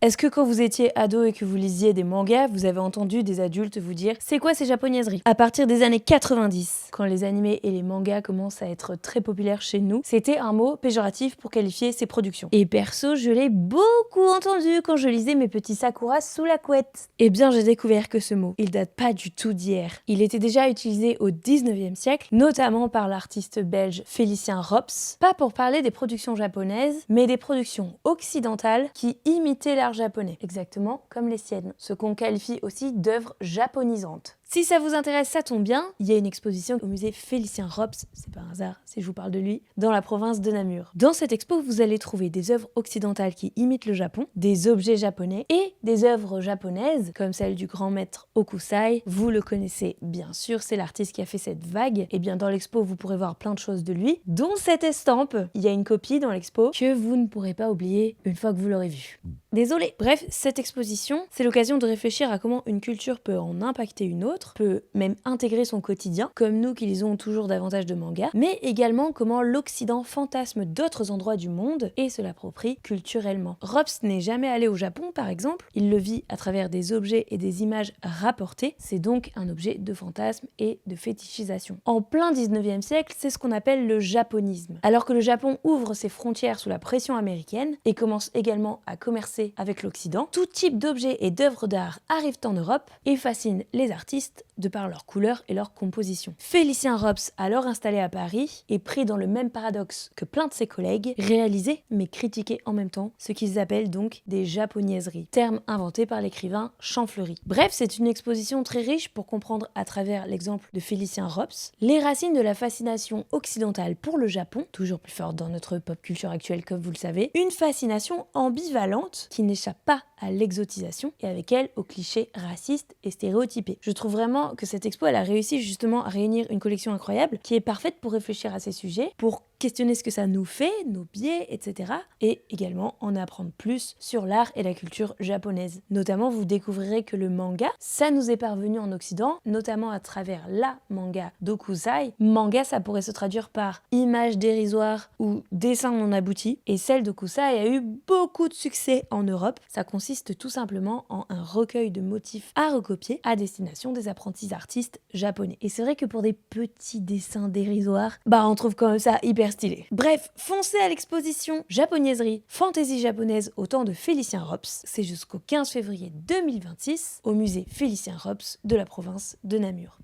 Est-ce que quand vous étiez ado et que vous lisiez des mangas, vous avez entendu des adultes vous dire « c'est quoi ces japonaiseries ?» À partir des années 90, quand les animés et les mangas commencent à être très populaires chez nous, c'était un mot péjoratif pour qualifier ces productions. Et perso, je l'ai beaucoup entendu quand je lisais mes petits Sakura sous la couette. Eh bien, j'ai découvert que ce mot, il date pas du tout d'hier. Il était déjà utilisé au 19e siècle, notamment par l'artiste belge Félicien Rops, pas pour parler des productions japonaises, mais des productions occidentales qui imitaient l'art japonais, exactement comme les siennes, ce qu'on qualifie aussi d'œuvres japonisantes. Si ça vous intéresse, ça tombe bien, il y a une exposition au musée Félicien Rops, c'est pas un hasard si je vous parle de lui, dans la province de Namur. Dans cette expo, vous allez trouver des œuvres occidentales qui imitent le Japon, des objets japonais et des œuvres japonaises, comme celle du grand maître Hokusai. Vous le connaissez bien sûr, c'est l'artiste qui a fait cette vague. Et bien dans l'expo, vous pourrez voir plein de choses de lui, dont cette estampe. Il y a une copie dans l'expo que vous ne pourrez pas oublier une fois que vous l'aurez vue. Désolé. Bref, cette exposition, c'est l'occasion de réfléchir à comment une culture peut en impacter une autre, peut même intégrer son quotidien, comme nous qui lisons toujours davantage de mangas, mais également comment l'Occident fantasme d'autres endroits du monde et se l'approprie culturellement. Rops n'est jamais allé au Japon, par exemple, il le vit à travers des objets et des images rapportées, c'est donc un objet de fantasme et de fétichisation. En plein 19e siècle, c'est ce qu'on appelle le japonisme. Alors que le Japon ouvre ses frontières sous la pression américaine et commence également à commercer avec l'Occident, tout type d'objets et d'œuvres d'art arrivent en Europe et fascinent les artistes de par leurs couleurs et leur composition. Félicien Rops, alors installé à Paris, est pris dans le même paradoxe que plein de ses collègues, réalisé mais critiqué en même temps, ce qu'ils appellent donc des japoniaiseries, terme inventé par l'écrivain Champfleury. Bref, c'est une exposition très riche pour comprendre à travers l'exemple de Félicien Rops les racines de la fascination occidentale pour le Japon, toujours plus forte dans notre pop culture actuelle comme vous le savez, une fascination ambivalente qui n'échappe pas à l'exotisation et avec elle aux clichés racistes et stéréotypés. Je trouve vraiment que cette expo elle a réussi justement à réunir une collection incroyable qui est parfaite pour réfléchir à ces sujets, pour questionner ce que ça nous fait, nos biais, etc. et également en apprendre plus sur l'art et la culture japonaise. Notamment, vous découvrirez que le manga, ça nous est parvenu en Occident, notamment à travers la manga d'Hokusai. Manga, ça pourrait se traduire par image dérisoire ou dessin non abouti, et celle d'Hokusai a eu beaucoup de succès en Europe. Ça consiste tout simplement en un recueil de motifs à recopier à destination des apprentis artistes japonais. Et c'est vrai que pour des petits dessins dérisoires, on trouve quand même ça hyper stylé. Bref, foncez à l'exposition Japoniaiserie, fantaisie japonaise au temps de Félicien Rops. C'est jusqu'au 15 février 2026 au musée Félicien Rops de la province de Namur.